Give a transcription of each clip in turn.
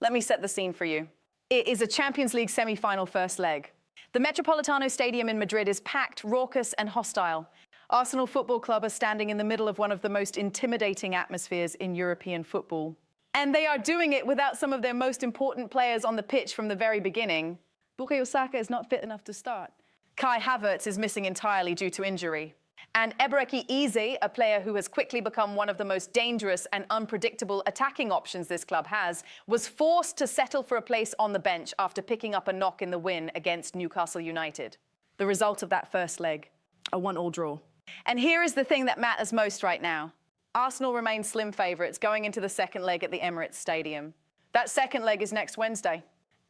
Let me set the scene for you. It is a Champions League semi-final first leg. The Metropolitano Stadium in Madrid is packed, raucous and hostile. Arsenal Football Club are standing in the middle of one of the most intimidating atmospheres in European football. And they are doing it without some of their most important players on the pitch from the very beginning. Bukayo Saka is not fit enough to start. Kai Havertz is missing entirely due to injury. And Eberechi Eze, a player who has quickly become one of the most dangerous and unpredictable attacking options this club has, was forced to settle for a place on the bench after picking up a knock in the win against Newcastle United. The result of that first leg, a 1-1 draw. And here is the thing that matters most right now. Arsenal remain slim favourites going into the second leg at the Emirates Stadium. That second leg is next Wednesday.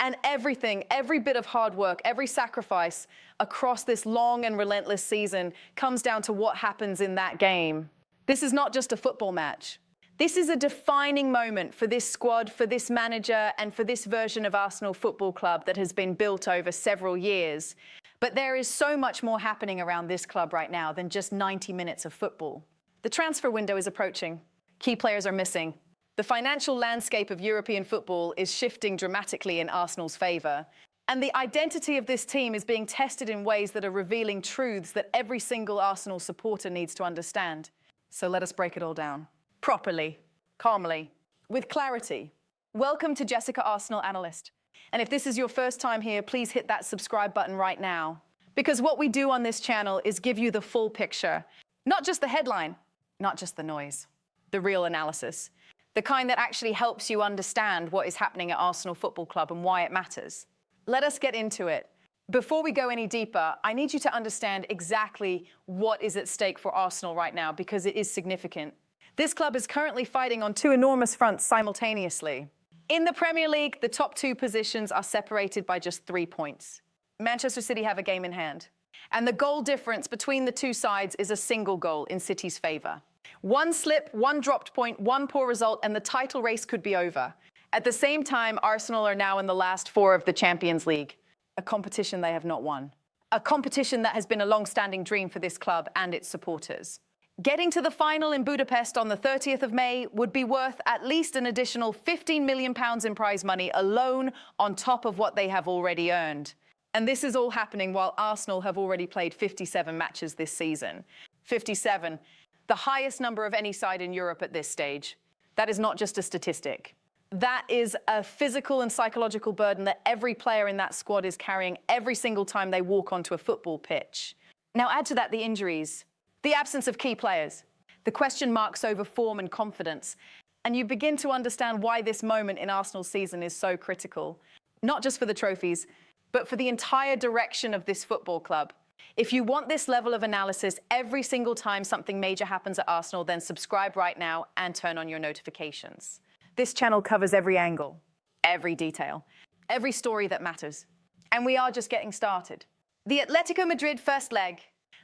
And everything, every bit of hard work, every sacrifice across this long and relentless season comes down to what happens in that game. This is not just a football match. This is a defining moment for this squad, for this manager, and for this version of Arsenal Football Club that has been built over several years. But there is so much more happening around this club right now than just 90 minutes of football. The transfer window is approaching. Key players are missing. The financial landscape of European football is shifting dramatically in Arsenal's favour. And the identity of this team is being tested in ways that are revealing truths that every single Arsenal supporter needs to understand. So let us break it all down. Properly, calmly, with clarity. Welcome to Jessica Arsenal Analyst. And if this is your first time here, please hit that subscribe button right now. Because what we do on this channel is give you the full picture. Not just the headline, not just the noise. The real analysis. The kind that actually helps you understand what is happening at Arsenal Football Club and why it matters. Let us get into it. Before we go any deeper, I need you to understand exactly what is at stake for Arsenal right now, because it is significant. This club is currently fighting on two enormous fronts simultaneously. In the Premier League, the top two positions are separated by just 3 points. Manchester City have a game in hand. And the goal difference between the two sides is a single goal in City's favour. One slip, one dropped point, one poor result, and the title race could be over. At the same time, Arsenal are now in the last 4 of the Champions League, a competition they have not won. A competition that has been a long-standing dream for this club and its supporters. Getting to the final in Budapest on the 30th of May would be worth at least an additional £15 million in prize money alone on top of what they have already earned. And this is all happening while Arsenal have already played 57 matches this season. 57. The highest number of any side in Europe at this stage. That is not just a statistic. That is a physical and psychological burden that every player in that squad is carrying every single time they walk onto a football pitch. Now add to that the injuries, the absence of key players, the question marks over form and confidence, and you begin to understand why this moment in Arsenal's season is so critical. Not just for the trophies, but for the entire direction of this football club. If you want this level of analysis every single time something major happens at Arsenal, then subscribe right now and turn on your notifications. This channel covers every angle, every detail, every story that matters. And we are just getting started. The Atletico Madrid first leg.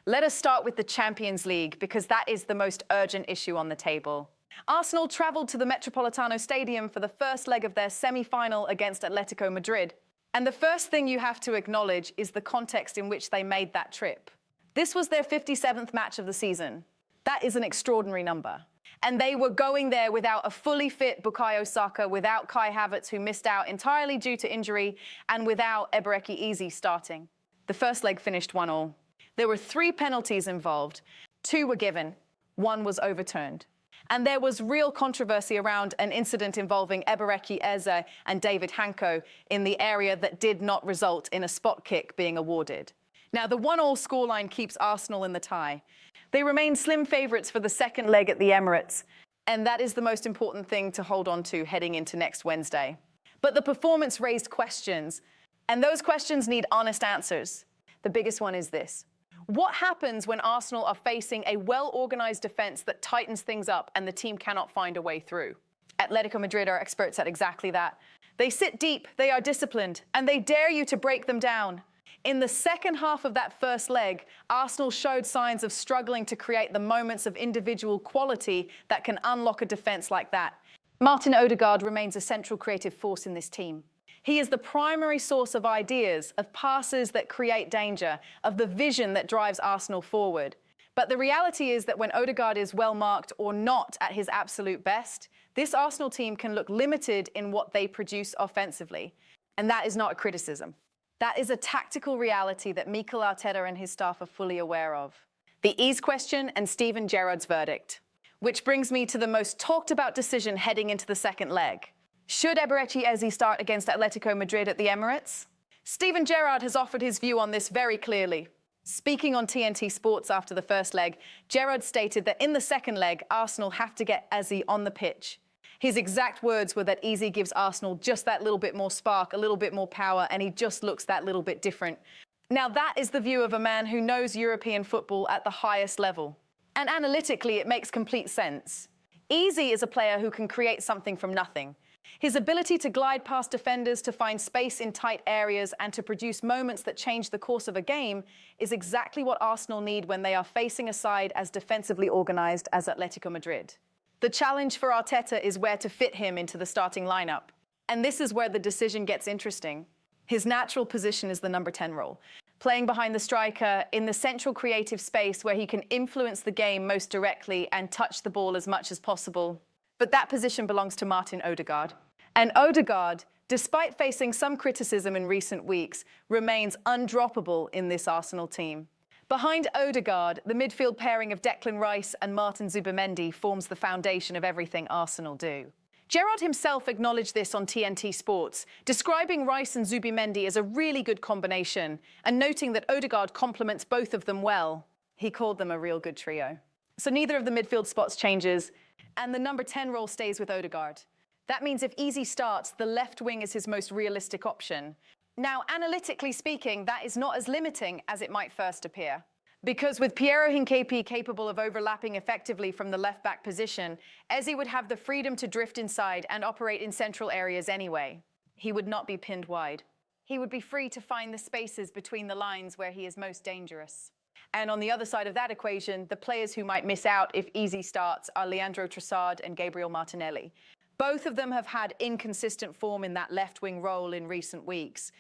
Let us start with the Champions League, because that is the most urgent issue on the table. Arsenal travelled to the Metropolitano Stadium for the first leg of their semi-final against Atletico Madrid. And the first thing you have to acknowledge is the context in which they made that trip. This was their 57th match of the season. That is an extraordinary number. And they were going there without a fully fit Bukayo Saka, without Kai Havertz, who missed out entirely due to injury, and without Eberechi Eze starting. The first leg finished 1-1. There were 3 penalties involved. 2 were given. 1 was overturned. And there was real controversy around an incident involving Eberechi Eze and David Hanko in the area that did not result in a spot kick being awarded. Now, the 1-1 scoreline keeps Arsenal in the tie. They remain slim favourites for the second leg at the Emirates, and that is the most important thing to hold on to heading into next Wednesday. But the performance raised questions, and those questions need honest answers. The biggest one is this. What happens when Arsenal are facing a well-organised defence that tightens things up and the team cannot find a way through? Atletico Madrid are experts at exactly that. They sit deep, they are disciplined, and they dare you to break them down. In the second half of that first leg, Arsenal showed signs of struggling to create the moments of individual quality that can unlock a defence like that. Martin Odegaard remains a central creative force in this team. He is the primary source of ideas, of passes that create danger, of the vision that drives Arsenal forward. But the reality is that when Odegaard is well marked or not at his absolute best, this Arsenal team can look limited in what they produce offensively. And that is not a criticism. That is a tactical reality that Mikel Arteta and his staff are fully aware of. The Eze question and Steven Gerrard's verdict. Which brings me to the most talked about decision heading into the second leg. Should Eberechi Eze start against Atletico Madrid at the Emirates? Steven Gerrard has offered his view on this very clearly. Speaking on TNT Sports after the first leg, Gerrard stated that in the second leg, Arsenal have to get Eze on the pitch. His exact words were that Eze gives Arsenal just that little bit more spark, a little bit more power, and he just looks that little bit different. Now that is the view of a man who knows European football at the highest level. And analytically, it makes complete sense. Eze is a player who can create something from nothing. His ability to glide past defenders, to find space in tight areas, and to produce moments that change the course of a game is exactly what Arsenal need when they are facing a side as defensively organized as Atletico Madrid. The challenge for Arteta is where to fit him into the starting lineup. And this is where the decision gets interesting. His natural position is the number 10 role, playing behind the striker in the central creative space where he can influence the game most directly and touch the ball as much as possible. But that position belongs to Martin Odegaard. And Odegaard, despite facing some criticism in recent weeks, remains undroppable in this Arsenal team. Behind Odegaard, the midfield pairing of Declan Rice and Martin Zubimendi forms the foundation of everything Arsenal do. Gerrard himself acknowledged this on TNT Sports, describing Rice and Zubimendi as a really good combination and noting that Odegaard complements both of them well. He called them a real good trio. So neither of the midfield spots changes, and the number 10 role stays with Odegaard. That means if Eze starts, the left wing is his most realistic option. Now, analytically speaking, that is not as limiting as it might first appear. Because with Piero Hincapié capable of overlapping effectively from the left-back position, Eze would have the freedom to drift inside and operate in central areas anyway. He would not be pinned wide. He would be free to find the spaces between the lines where he is most dangerous. And on the other side of that equation, the players who might miss out if Eze starts are Leandro Trossard and Gabriel Martinelli. Both of them have had inconsistent form in that left-wing role in recent weeks.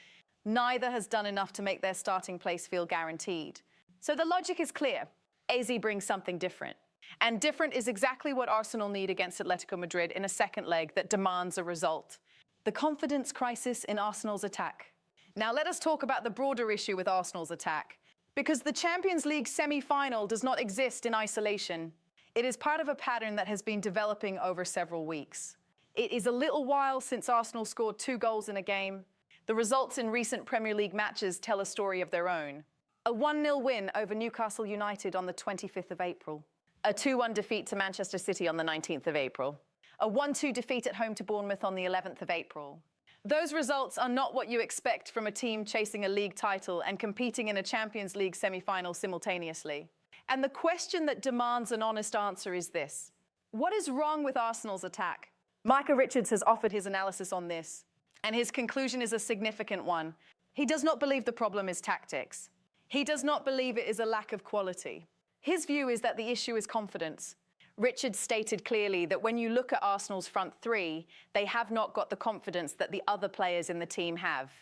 Neither has done enough to make their starting place feel guaranteed. So the logic is clear. Eze brings something different. And different is exactly what Arsenal need against Atletico Madrid in a second leg that demands a result. The confidence crisis in Arsenal's attack. Now let us talk about the broader issue with Arsenal's attack. Because the Champions League semi-final does not exist in isolation. It is part of a pattern that has been developing over several weeks. It is a little while since Arsenal scored 2 goals in a game. The results in recent Premier League matches tell a story of their own. A 1-0 win over Newcastle United on the 25th of April. A 2-1 defeat to Manchester City on the 19th of April. A 1-2 defeat at home to Bournemouth on the 11th of April. Those results are not what you expect from a team chasing a league title and competing in a Champions League semi-final simultaneously. And the question that demands an honest answer is this. What is wrong with Arsenal's attack? Micah Richards has offered his analysis on this, and his conclusion is a significant one. He does not believe the problem is tactics. He does not believe it is a lack of quality. His view is that the issue is confidence. Richards stated clearly that when you look at Arsenal's front three, they have not got the confidence that the other players in the team have.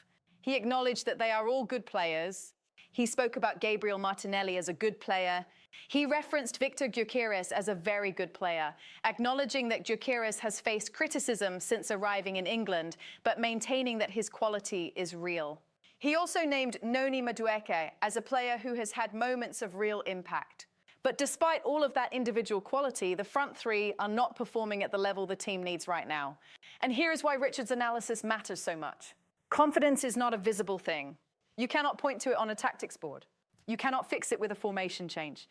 He acknowledged that they are all good players. He spoke about Gabriel Martinelli as a good player. He referenced Victor Gyökeres as a very good player, acknowledging that Gyökeres has faced criticism since arriving in England, but maintaining that his quality is real. He also named Noni Madueke as a player who has had moments of real impact. But despite all of that individual quality, the front three are not performing at the level the team needs right now. And here is why Richards' analysis matters so much. Confidence is not a visible thing. You cannot point to it on a tactics board. You cannot fix it with a formation change.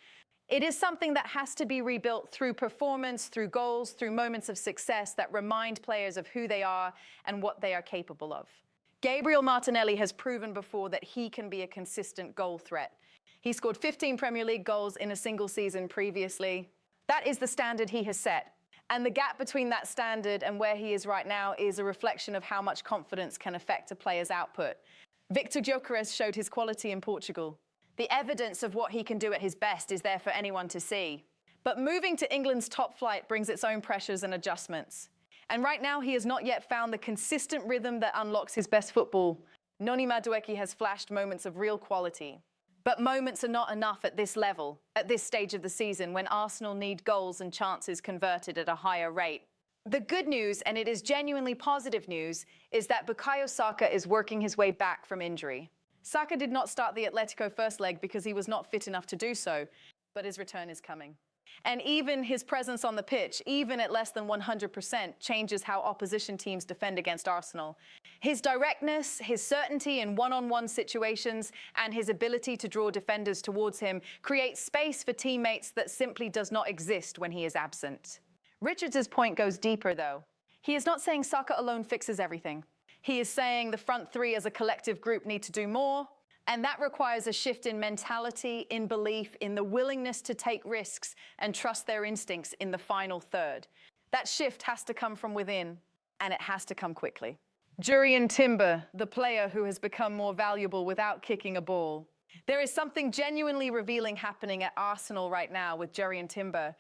It is something that has to be rebuilt through performance, through goals, through moments of success that remind players of who they are and what they are capable of. Gabriel Martinelli has proven before that he can be a consistent goal threat. He scored 15 Premier League goals in a single season previously. That is the standard he has set. And the gap between that standard and where he is right now is a reflection of how much confidence can affect a player's output. Victor Gyökeres showed his quality in Portugal. The evidence of what he can do at his best is there for anyone to see. But moving to England's top flight brings its own pressures and adjustments. And right now, he has not yet found the consistent rhythm that unlocks his best football. Noni Madueke has flashed moments of real quality. But moments are not enough at this level, at this stage of the season, when Arsenal need goals and chances converted at a higher rate. The good news, and it is genuinely positive news, is that Bukayo Saka is working his way back from injury. Saka did not start the Atletico first leg because he was not fit enough to do so, but his return is coming. And even his presence on the pitch, even at less than 100%, changes how opposition teams defend against Arsenal. His directness, his certainty in one-on-one situations, and his ability to draw defenders towards him creates space for teammates that simply does not exist when he is absent. Richards' point goes deeper, though. He is not saying Saka alone fixes everything. He is saying the front three as a collective group need to do more, and that requires a shift in mentality, in belief, in the willingness to take risks and trust their instincts in the final third. That shift has to come from within, and it has to come quickly. Jurrien Timber, the player who has become more valuable without kicking a ball. There is something genuinely revealing happening at Arsenal right now with Jurrien Timber,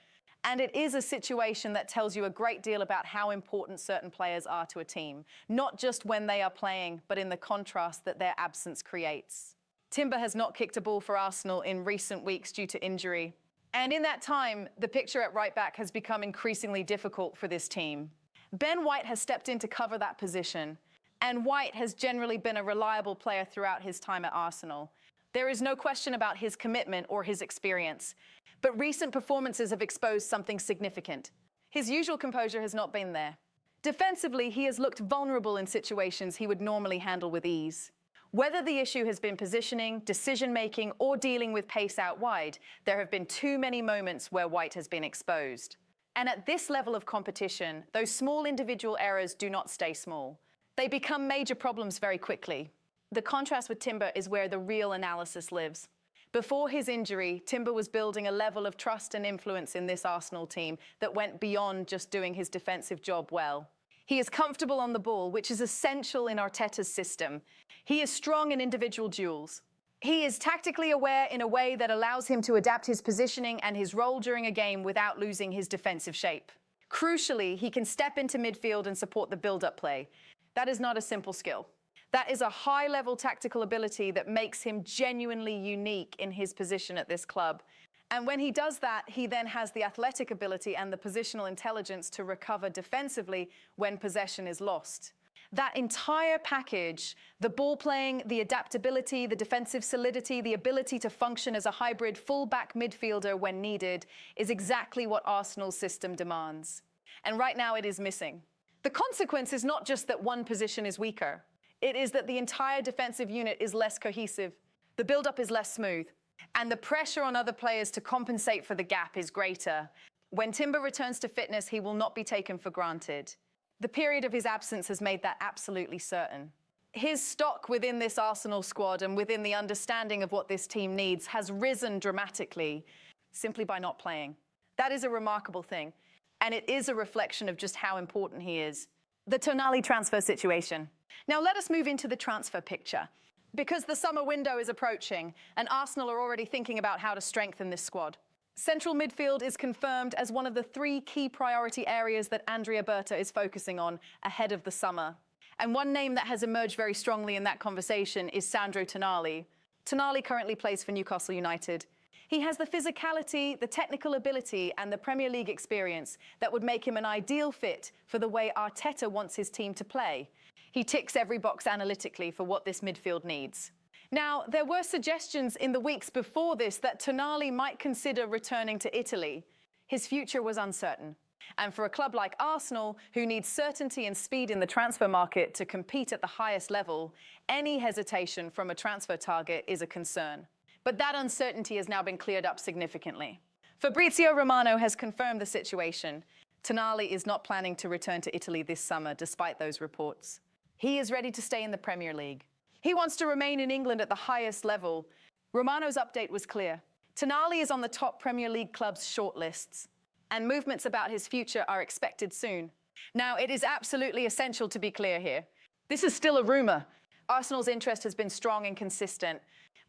and it is a situation that tells you a great deal about how important certain players are to a team, not just when they are playing, but in the contrast that their absence creates. Timber has not kicked a ball for Arsenal in recent weeks due to injury. And in that time, the picture at right back has become increasingly difficult for this team. Ben White has stepped in to cover that position, and White has generally been a reliable player throughout his time at Arsenal. There is no question about his commitment or his experience, but recent performances have exposed something significant. His usual composure has not been there. Defensively, he has looked vulnerable in situations he would normally handle with ease. Whether the issue has been positioning, decision-making, or dealing with pace out wide, there have been too many moments where White has been exposed. And at this level of competition, those small individual errors do not stay small. They become major problems very quickly. The contrast with Timber is where the real analysis lives. Before his injury, Timber was building a level of trust and influence in this Arsenal team that went beyond just doing his defensive job well. He is comfortable on the ball, which is essential in Arteta's system. He is strong in individual duels. He is tactically aware in a way that allows him to adapt his positioning and his role during a game without losing his defensive shape. Crucially, he can step into midfield and support the build-up play. That is not a simple skill. That is a high-level tactical ability that makes him genuinely unique in his position at this club. And when he does that, he then has the athletic ability and the positional intelligence to recover defensively when possession is lost. That entire package, the ball playing, the adaptability, the defensive solidity, the ability to function as a hybrid full-back midfielder when needed, is exactly what Arsenal's system demands. And right now it is missing. The consequence is not just that one position is weaker. It is that the entire defensive unit is less cohesive, the build-up is less smooth, and the pressure on other players to compensate for the gap is greater. When Timber returns to fitness, he will not be taken for granted. The period of his absence has made that absolutely certain. His stock within this Arsenal squad and within the understanding of what this team needs has risen dramatically simply by not playing. That is a remarkable thing, and it is a reflection of just how important he is. The Tonali transfer situation. Now let us move into the transfer picture. Because the summer window is approaching, and Arsenal are already thinking about how to strengthen this squad. Central midfield is confirmed as one of the 3 key priority areas that Andrea Berta is focusing on ahead of the summer. And one name that has emerged very strongly in that conversation is Sandro Tonali. Tonali currently plays for Newcastle United. He has the physicality, the technical ability, and the Premier League experience that would make him an ideal fit for the way Arteta wants his team to play. He ticks every box analytically for what this midfield needs. Now, there were suggestions in the weeks before this that Tonali might consider returning to Italy. His future was uncertain. And for a club like Arsenal, who needs certainty and speed in the transfer market to compete at the highest level, any hesitation from a transfer target is a concern. But that uncertainty has now been cleared up significantly. Fabrizio Romano has confirmed the situation. Tonali is not planning to return to Italy this summer, despite those reports. He is ready to stay in the Premier League. He wants to remain in England at the highest level. Romano's update was clear. Tonali is on the top Premier League clubs' shortlists, and movements about his future are expected soon. Now, it is absolutely essential to be clear here. This is still a rumour. Arsenal's interest has been strong and consistent,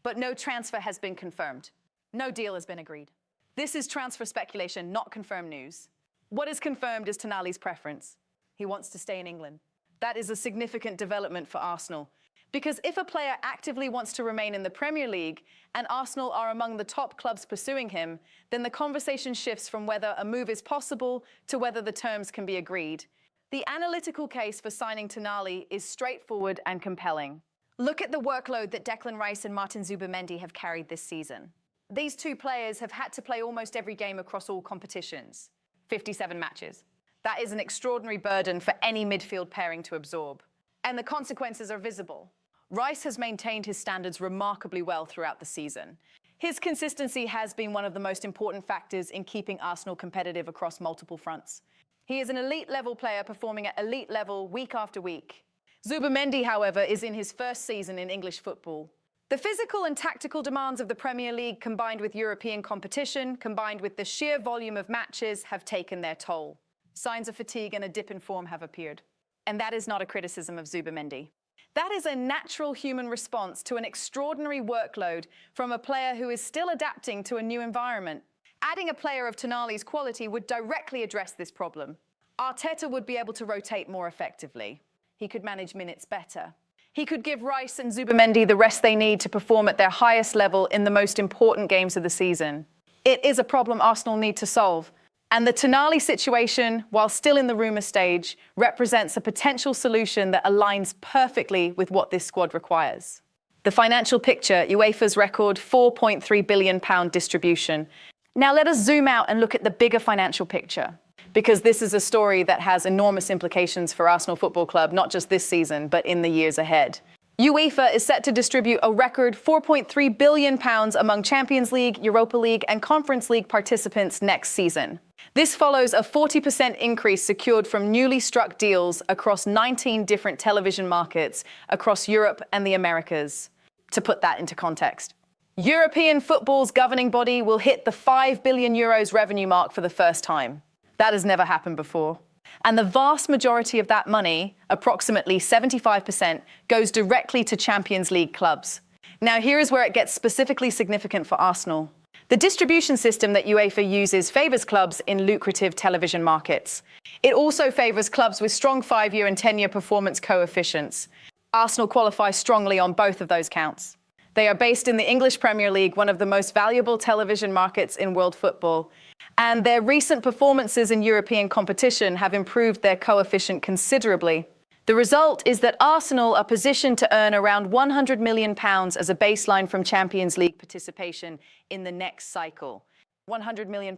but no transfer has been confirmed. No deal has been agreed. This is transfer speculation, not confirmed news. What is confirmed is Tonali's preference. He wants to stay in England. That is a significant development for Arsenal, Because if a player actively wants to remain in the Premier League, and Arsenal are among the top clubs pursuing him, then the conversation shifts from whether a move is possible to whether the terms can be agreed. The analytical case for signing Tonali is straightforward and compelling. Look at the workload that Declan Rice and Martin Zubimendi have carried this season. These two players have had to play almost every game across all competitions. 57 matches. That is an extraordinary burden for any midfield pairing to absorb. And the consequences are visible. Rice has maintained his standards remarkably well throughout the season. His consistency has been one of the most important factors in keeping Arsenal competitive across multiple fronts. He is an elite-level player performing at elite level week after week. Zubimendi, however, is in his first season in English football. The physical and tactical demands of the Premier League, combined with European competition, combined with the sheer volume of matches, have taken their toll. Signs of fatigue and a dip in form have appeared. And that is not a criticism of Zubimendi. That is a natural human response to an extraordinary workload from a player who is still adapting to a new environment. Adding a player of Tonali's quality would directly address this problem. Arteta would be able to rotate more effectively. He could manage minutes better. He could give Rice and Zubimendi the rest they need to perform at their highest level in the most important games of the season. It is a problem Arsenal need to solve. And the Tonali situation, while still in the rumour stage, represents a potential solution that aligns perfectly with what this squad requires. The financial picture, UEFA's record £4.3 billion distribution. Now let us zoom out and look at the bigger financial picture, because this is a story that has enormous implications for Arsenal Football Club, not just this season, but in the years ahead. UEFA is set to distribute a record £4.3 billion among Champions League, Europa League, and Conference League participants next season. This follows a 40% increase secured from newly struck deals across 19 different television markets across Europe and the Americas. To put that into context, European football's governing body will hit the €5 billion revenue mark for the first time. That has never happened before. And the vast majority of that money, approximately 75%, goes directly to Champions League clubs. Now, here is where it gets specifically significant for Arsenal. The distribution system that UEFA uses favours clubs in lucrative television markets. It also favours clubs with strong 5-year and 10-year performance coefficients. Arsenal qualify strongly on both of those counts. They are based in the English Premier League, one of the most valuable television markets in world football. And their recent performances in European competition have improved their coefficient considerably. The result is that Arsenal are positioned to earn around £100 million as a baseline from Champions League participation in the next cycle. £100 million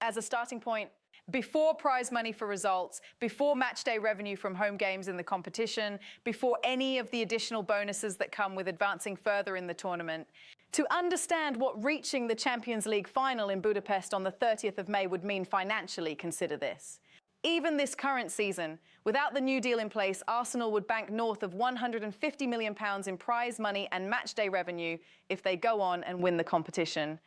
as a starting point, before prize money for results, before matchday revenue from home games in the competition, before any of the additional bonuses that come with advancing further in the tournament. To understand what reaching the Champions League final in Budapest on the 30th of May would mean financially, consider this. Even this current season, without the new deal in place, Arsenal would bank north of £150 million in prize money and matchday revenue if they go on and win the competition.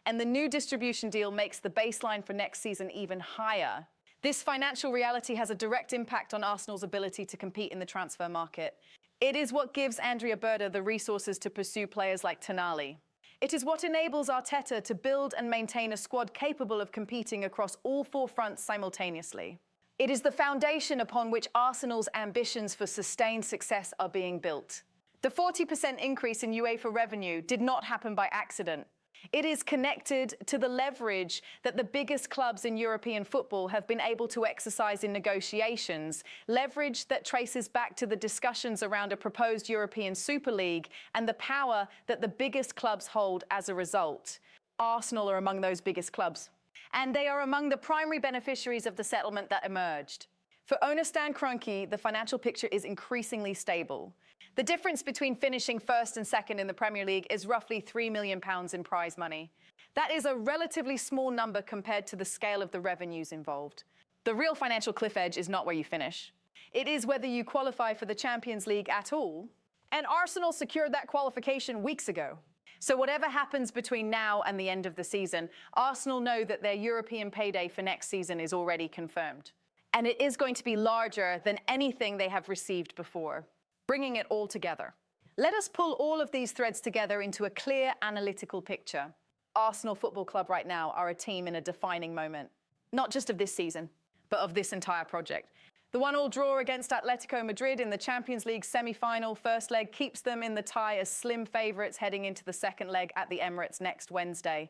And the new distribution deal makes the baseline for next season even higher. This financial reality has a direct impact on Arsenal's ability to compete in the transfer market. It is what gives Andrea Berta the resources to pursue players like Tonali. It is what enables Arteta to build and maintain a squad capable of competing across all four fronts simultaneously. It is the foundation upon which Arsenal's ambitions for sustained success are being built. The 40% increase in UEFA revenue did not happen by accident. It is connected to the leverage that the biggest clubs in European football have been able to exercise in negotiations, leverage that traces back to the discussions around a proposed European Super League and the power that the biggest clubs hold as a result. Arsenal are among those biggest clubs, and they are among the primary beneficiaries of the settlement that emerged. For owner Stan Kroenke, the financial picture is increasingly stable. The difference between finishing first and second in the Premier League is roughly £3 million in prize money. That is a relatively small number compared to the scale of the revenues involved. The real financial cliff edge is not where you finish. It is whether you qualify for the Champions League at all. And Arsenal secured that qualification weeks ago. So whatever happens between now and the end of the season, Arsenal know that their European payday for next season is already confirmed. And it is going to be larger than anything they have received before. Bringing it all together. Let us pull all of these threads together into a clear analytical picture. Arsenal Football Club right now are a team in a defining moment, not just of this season, but of this entire project. The 1-1 draw against Atletico Madrid in the Champions League semi-final first leg keeps them in the tie as slim favourites heading into the second leg at the Emirates next Wednesday.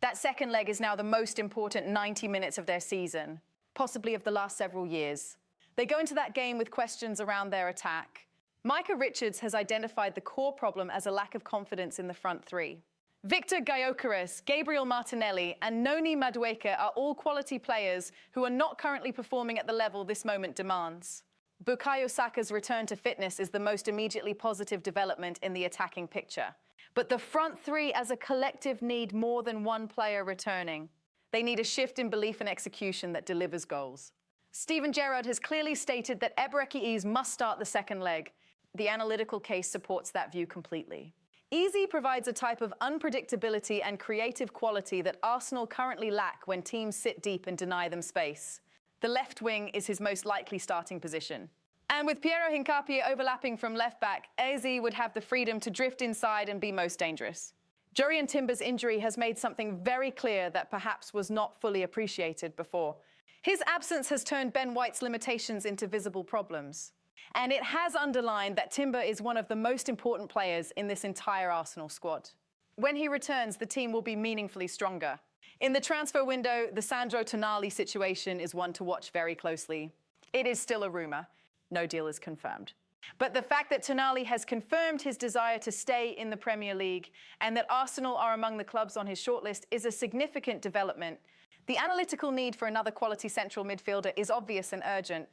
That second leg is now the most important 90 minutes of their season, possibly of the last several years. They go into that game with questions around their attack. Micah Richards has identified the core problem as a lack of confidence in the front three. Victor Gyökeres, Gabriel Martinelli and Noni Madueke are all quality players who are not currently performing at the level this moment demands. Bukayo Saka's return to fitness is the most immediately positive development in the attacking picture. But the front three as a collective need more than one player returning. They need a shift in belief and execution that delivers goals. Steven Gerrard has clearly stated that Eberechi Eze must start the second leg. The analytical case supports that view completely. Eze provides a type of unpredictability and creative quality that Arsenal currently lack when teams sit deep and deny them space. The left wing is his most likely starting position. And with Piero Hincapié overlapping from left back, Eze would have the freedom to drift inside and be most dangerous. Jurrien Timber's injury has made something very clear that perhaps was not fully appreciated before. His absence has turned Ben White's limitations into visible problems. And it has underlined that Timber is one of the most important players in this entire Arsenal squad. When he returns, the team will be meaningfully stronger. In the transfer window, the Sandro Tonali situation is one to watch very closely. It is still a rumour. No deal is confirmed. But the fact that Tonali has confirmed his desire to stay in the Premier League and that Arsenal are among the clubs on his shortlist is a significant development. The analytical need for another quality central midfielder is obvious and urgent.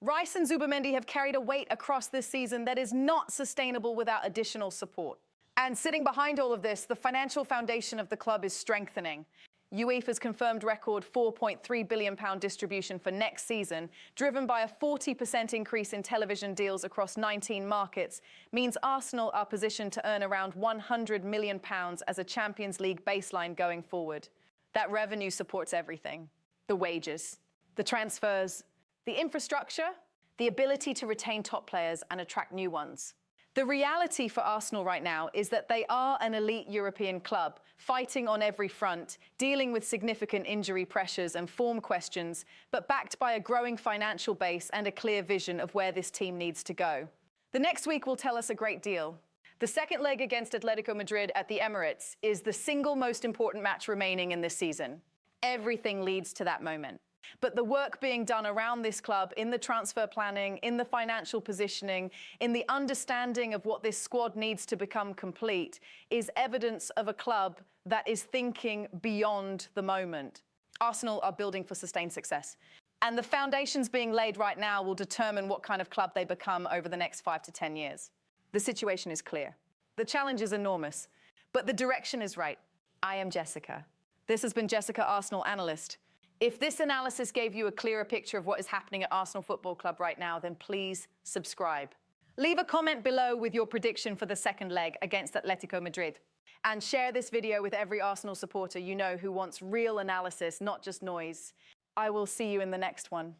Rice and Zubimendi have carried a weight across this season that is not sustainable without additional support. And sitting behind all of this, the financial foundation of the club is strengthening. UEFA's confirmed record £4.3 billion distribution for next season, driven by a 40% increase in television deals across 19 markets, means Arsenal are positioned to earn around £100 million as a Champions League baseline going forward. That revenue supports everything. The wages, the transfers, the infrastructure, the ability to retain top players and attract new ones. The reality for Arsenal right now is that they are an elite European club, fighting on every front, dealing with significant injury pressures and form questions, but backed by a growing financial base and a clear vision of where this team needs to go. The next week will tell us a great deal. The second leg against Atletico Madrid at the Emirates is the single most important match remaining in this season. Everything leads to that moment. But the work being done around this club, in the transfer planning, in the financial positioning, in the understanding of what this squad needs to become complete, is evidence of a club that is thinking beyond the moment. Arsenal are building for sustained success. And the foundations being laid right now will determine what kind of club they become over the next 5 to 10 years. The situation is clear. The challenge is enormous, but the direction is right. I am Jessica. This has been Jessica, Arsenal Analyst. If this analysis gave you a clearer picture of what is happening at Arsenal Football Club right now, then please subscribe. Leave a comment below with your prediction for the second leg against Atletico Madrid. And share this video with every Arsenal supporter you know who wants real analysis, not just noise. I will see you in the next one.